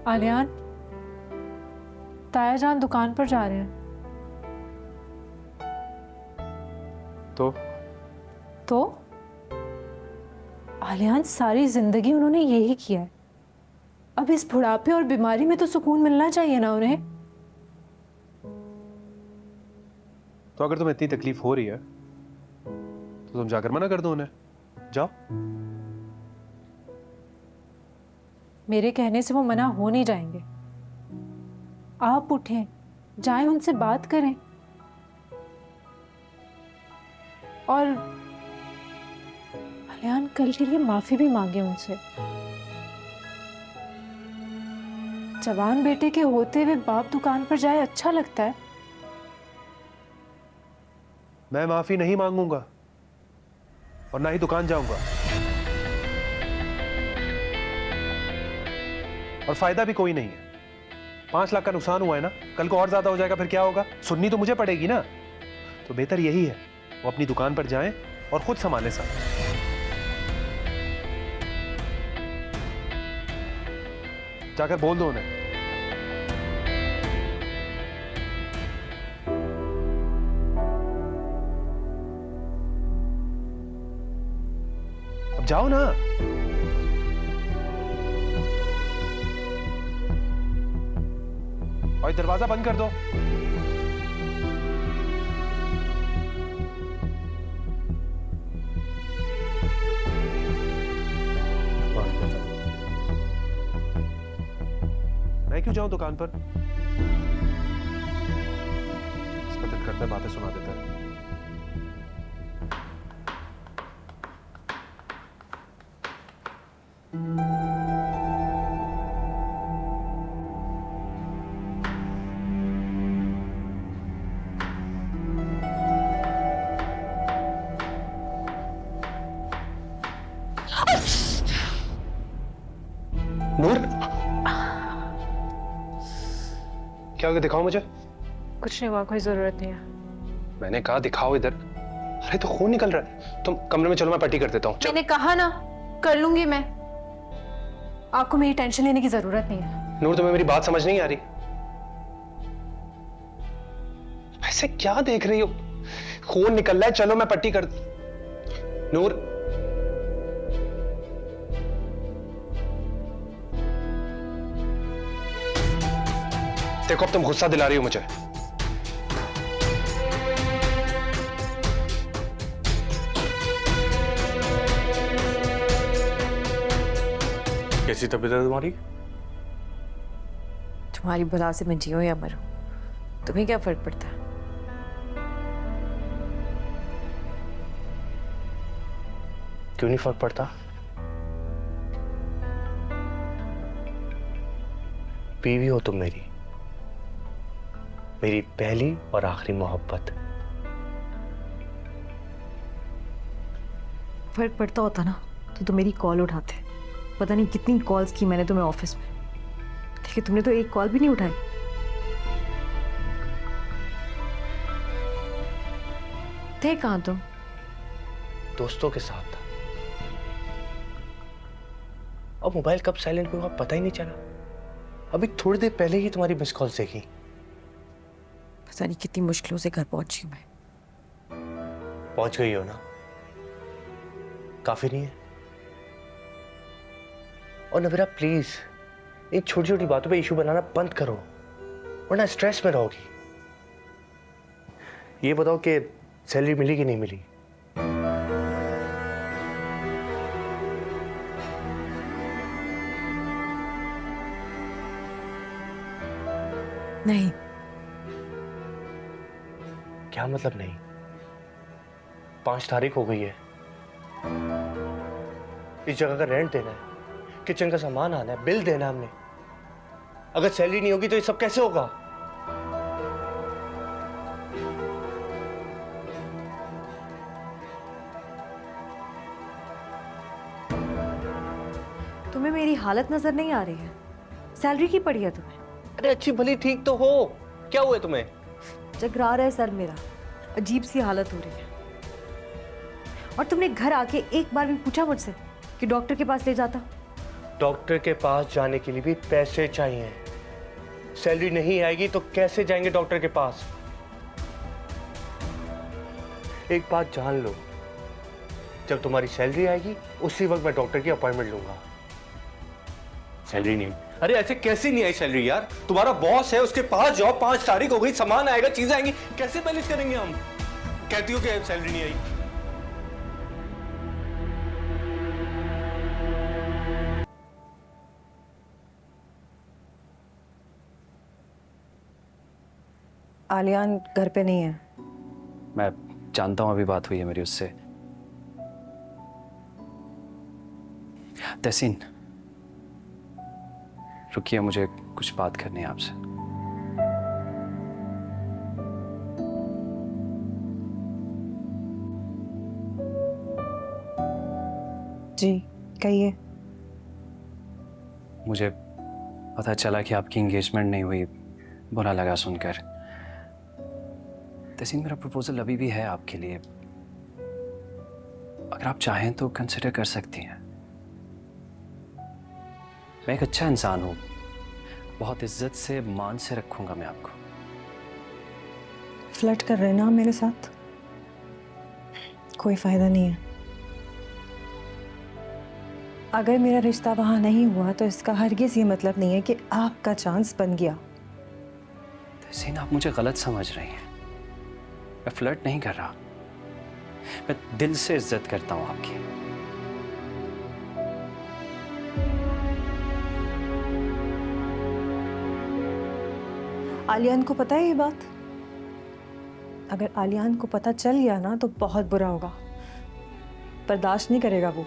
आलियान, ताया जान दुकान पर जा रहे हैं। तो आलियान, सारी जिंदगी उन्होंने यही किया है। अब इस बुढ़ापे और बीमारी में तो सुकून मिलना चाहिए ना उन्हें। तो अगर तुम्हें इतनी तकलीफ हो रही है तो तुम जाकर मना कर दो उन्हें। जाओ। मेरे कहने से वो मना हो नहीं जाएंगे। आप उठें, जाएं, उनसे बात करें और आलियान कल के लिए माफी भी मांगे उनसे। जवान बेटे के होते हुए बाप दुकान पर जाए अच्छा लगता है? मैं माफी नहीं मांगूंगा और ना ही दुकान जाऊंगा, और फायदा भी कोई नहीं है। 5 लाख का नुकसान हुआ है ना, कल को और ज्यादा हो जाएगा, फिर क्या होगा? सुननी तो मुझे पड़ेगी ना। तो बेहतर यही है वो अपनी दुकान पर जाएं और खुद संभालें सब। जाकर बोल दो उन्हें। अब जाओ ना। और दरवाजा बंद कर दो। मैं क्यों जाऊं दुकान पर? इसका दिल करता है बातें सुना देता है। नूर, क्या हो गया? दिखाओ मुझे। कुछ नहीं हुआ, कोई जरूरत नहीं है। मैंने कहा दिखाओ इधर। अरे तो खून निकल रहा है। तुम कमरे में चलो, मैं पट्टी कर देता हूँ। मैंने कहा ना, कर लूंगी मैं। आपको मेरी टेंशन लेने की जरूरत नहीं है। नूर, तुम्हें मेरी बात समझ नहीं आ रही? ऐसे क्या देख रही हो? खून निकल रहा है, चलो मैं पट्टी कर। नूर, देखो अब तुम गुस्सा दिला रही हो मुझे। कैसी तबीयत है तुम्हारी? तुम्हारी भला से मैं जियो या मरूं, तुम्हें क्या फर्क पड़ता है? क्यों नहीं फर्क पड़ता? बीवी हो तुम मेरी, मेरी पहली और आखिरी मोहब्बत। फर्क पड़ता होता ना तो तुम मेरी कॉल उठाते। पता नहीं कितनी कॉल्स की मैंने तुम्हें ऑफिस में, लेकिन तुमने तो एक कॉल भी नहीं उठाई। थे कहां तुम? दोस्तों के साथ था। और मोबाइल कब साइलेंट हुआ पता ही नहीं चला। अभी थोड़ी देर पहले ही तुम्हारी मिस कॉल देखी। पता नहीं कितनी मुश्किलों से घर पहुंची मैं। पहुंच गई हो ना, काफी नहीं है? और नवीरा प्लीज, इन छोटी छोटी बातों पे इशू बनाना बंद करो, वरना स्ट्रेस में रहोगी। ये बताओ कि सैलरी मिली कि नहीं मिली? नहीं। क्या मतलब नहीं? 5 तारीख हो गई है। इस जगह का रेंट देना है, किचन का सामान आना है, बिल देना है हमने। अगर सैलरी नहीं होगी तो ये सब कैसे होगा? तुम्हें मेरी हालत नजर नहीं आ रही है? सैलरी की पड़ी है तुम्हें? अरे अच्छी भली ठीक तो हो, क्या हुआ तुम्हें? जगरा रहा है सर मेरा, अजीब सी हालत हो रही है। और तुमने घर आके एक बार भी पूछा मुझसे कि डॉक्टर के पास ले जाता? डॉक्टर के पास जाने के लिए भी पैसे चाहिए। सैलरी नहीं आएगी तो कैसे जाएंगे डॉक्टर के पास? एक बात जान लो, जब तुम्हारी सैलरी आएगी उसी वक्त मैं डॉक्टर की अपॉइंटमेंट लूंगा। सैलरी नहीं? अरे ऐसे कैसे नहीं आई सैलरी यार? तुम्हारा बॉस है, उसके पास जाओ, 5 तारीख हो गई, सामान आएगा, चीजें आएंगी, कैसे मैनेज करेंगे हम? कहती हो कि सैलरी नहीं आई। आलियान घर पे नहीं है। मैं जानता हूं, अभी बात हुई है मेरी उससे। तहसीन, रुकिए, मुझे कुछ बात करनी है आपसे। जी कहिए। मुझे पता चला कि आपकी एंगेजमेंट नहीं हुई, बुरा लगा सुनकर। तहसीन, मेरा प्रपोजल अभी भी है आपके लिए, अगर आप चाहें तो कंसिडर कर सकती हैं। मैं एक अच्छा इंसान हूं, बहुत इज्जत से, मान से रखूंगा मैं आपको। फ्लर्ट कर रहे हैं ना आप मेरे साथ? कोई फायदा नहीं है। अगर मेरा रिश्ता वहां नहीं हुआ तो इसका हरगिज ये मतलब नहीं है कि आपका चांस बन गया। तहसीन, आप मुझे गलत समझ रही हैं। मैं फ्लर्ट नहीं कर रहा, मैं दिल से इज्जत करता हूं आपकी। आलियान को पता है ये बात? अगर आलियान को पता चल गया ना तो बहुत बुरा होगा, बर्दाश्त नहीं करेगा वो।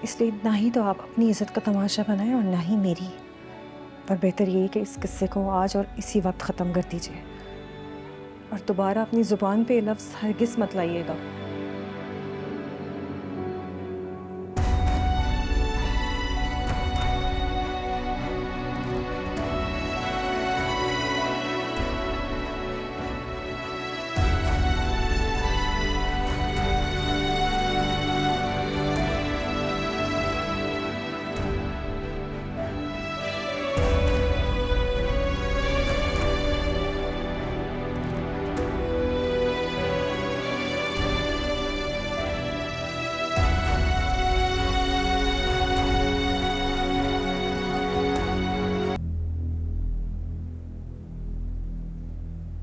इसलिए ना ही तो आप अपनी इज्जत का तमाशा बनाएं और ना ही मेरी। पर बेहतर यही कि इस किस्से को आज और इसी वक्त ख़त्म कर दीजिए और दोबारा अपनी ज़ुबान पे ये लफ्ज़ हरगिज़ मत लाइएगा।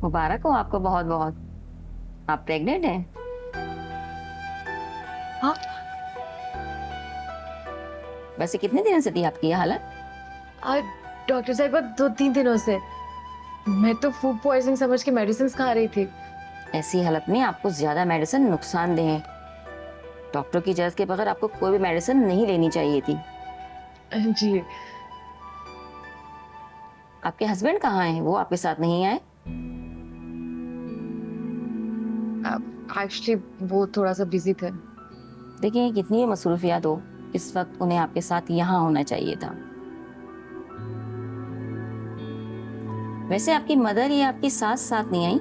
मुबारक हो आपको बहुत बहुत। आप प्रेग्नेंट हैं? हाँ। वैसे कितने दिनों से थी आपकी ये हालत? डॉक्टर साहिबा 2-3 दिनों से। मैं तो फूड पॉइजनिंग समझ के मेडिसिन खा रही थी। ऐसी हालत में आपको ज्यादा मेडिसिन नुकसानदेह है। डॉक्टर की इजाजत के बगैर आपको कोई भी मेडिसिन नहीं लेनी चाहिए थी। जी। आपके हस्बैंड कहाँ हैं? वो आपके साथ नहीं आए? एक्चुअली वो थोड़ा सा बिजी थे। देखिए, कितनी भी मसरूफियात हो, इस वक्त उन्हें आपके साथ यहाँ होना चाहिए था। वैसे आपकी मदर या आपकी सास साथ नहीं आई?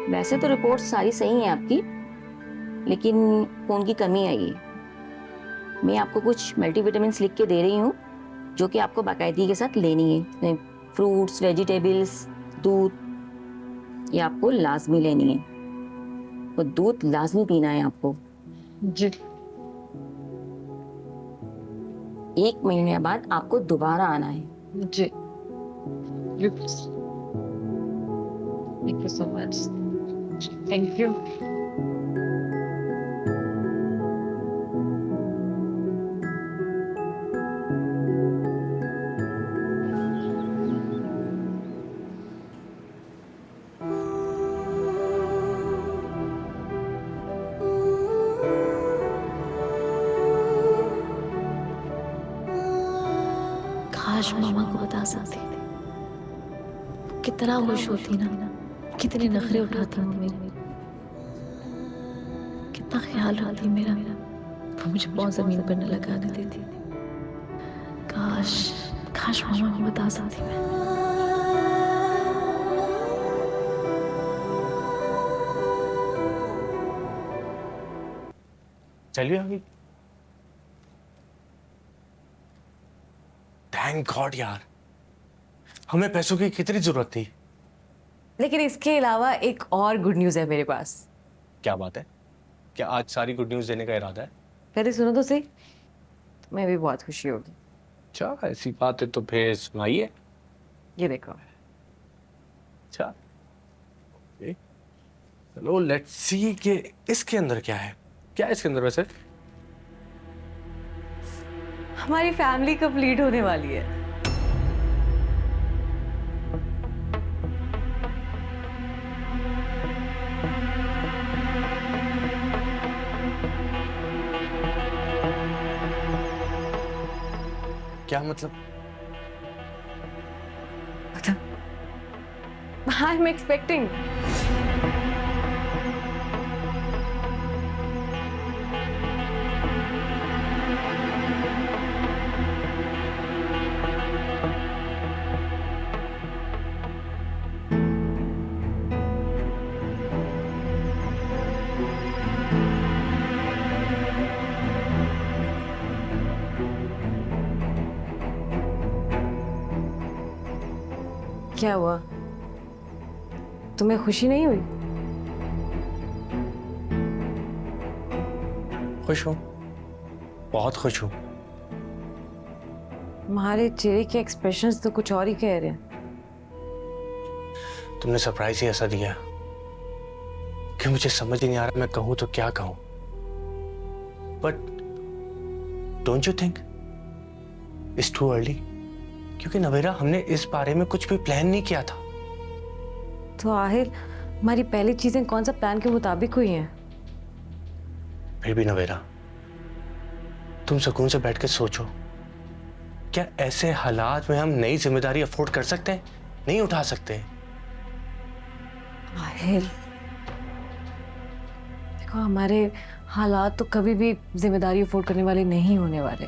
वैसे तो रिपोर्ट सारी सही है आपकी, लेकिन खून की कमी आई है। मैं आपको कुछ मल्टीविटामिन्स लिख के दे रही हूँ, जो कि आपको बाकायदगी के साथ लेनी है। फ्रूट्स, वेजिटेबल्स, दूध, ये आपको लाजमी लेनी है। वो दूध लाजमी पीना है आपको। जी। 1 महीने बाद आपको दोबारा आना है। जी। Thank you so much. Thank you. काश मामा को बता सकती, कितना खुश होती ना, कितने नखरे उठाती वो मेरे, कितना ख्याल रखती मेरा, वो मुझे बहुत जमीन पर न लगाने देती। काश काश मामा को बता सकती मैं। सैलरी आ गई? थैंक गॉड यार, हमें पैसों की कितनी जरूरत थी। लेकिन इसके अलावा एक और गुड न्यूज़ है मेरे पास। क्या बात है? क्या आज सारी गुड न्यूज़ देने का इरादा है? पहले सुनो तो सही, तुम्हें भी बहुत खुशी होगी। अच्छा, ऐसी बात है तो फिर सुनाइए। ये देखो। अच्छा, ओके, चलो लेट्स सी कि इसके अंदर क्या है। क्या है इसके अंदर वैसे? हमारी फैमिली कंप्लीट होने वाली है। क्या मतलब? I am expecting. क्या हुआ? तुम्हें खुशी नहीं हुई? खुश हूँ, बहुत खुश हूँ। तुम्हारे चेहरे के एक्सप्रेशंस तो कुछ और ही कह रहे हैं। तुमने सरप्राइज ही ऐसा दिया कि मुझे समझ ही नहीं आ रहा मैं कहूँ तो क्या कहूँ। But don't you think it's too early? क्योंकि नवेरा, हमने इस बारे में कुछ भी प्लान नहीं किया था। तो आहिर हमारी पहली चीजें कौन सा प्लान के मुताबिक हुई हैं? फिर भी नवेरा, तुम सुकून से बैठ के सोचो, क्या ऐसे हालात में हम नई जिम्मेदारी अफोर्ड कर सकते हैं? नहीं उठा सकते? आहिर देखो, हमारे हालात तो कभी भी जिम्मेदारी अफोर्ड करने वाले नहीं होने वाले।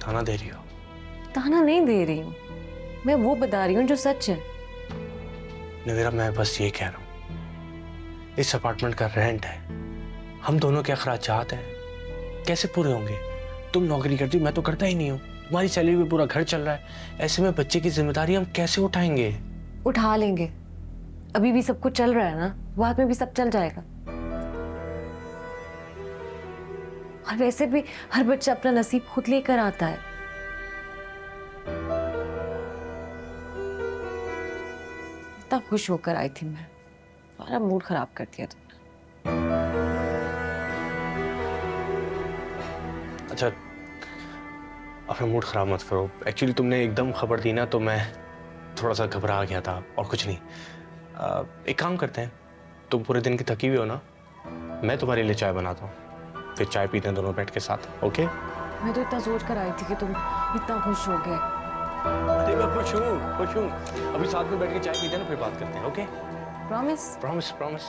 ताना दे रही हो? ताना नहीं दे रही हूँ, मैं वो बता रही हूँ जो सच है। नवेरा, मैं बस ये कह रहा हूँ, इस अपार्टमेंट का रेंट है, हम दोनों के अखराजात हैं, कैसे पूरे होंगे? तुम नौकरी करती, मैं तो करता ही नहीं हूँ। तुम्हारी सैलरी में पूरा घर चल रहा है, ऐसे में बच्चे की जिम्मेदारी हम कैसे उठाएंगे? उठा लेंगे, अभी भी सब कुछ चल रहा है ना, बाद में भी सब चल जाएगा। और वैसे भी हर बच्चा अपना नसीब खुद लेकर आता है। इतना खुश होकर आई थी मैं, सारा मूड खराब कर दिया तुमने। अच्छा, अपना मूड खराब मत करो। एक्चुअली तुमने एकदम खबर दी ना, तो मैं थोड़ा सा घबरा गया था, और कुछ नहीं। एक काम करते हैं, तुम पूरे दिन की थकी हुई हो ना, मैं तुम्हारे लिए चाय बनाता हूँ, फिर चाय पीते हैं दोनों बैठ के साथ। ओके? मैं तो इतना सोच कर आई थी कि तुम इतना खुश हो गए। अरे मैं खुश हूँ, खुश हूँ। अभी साथ में बैठ के चाय पीते हैं ना, फिर बात करते हैं। ओके? प्रॉमिस? Promise, promise.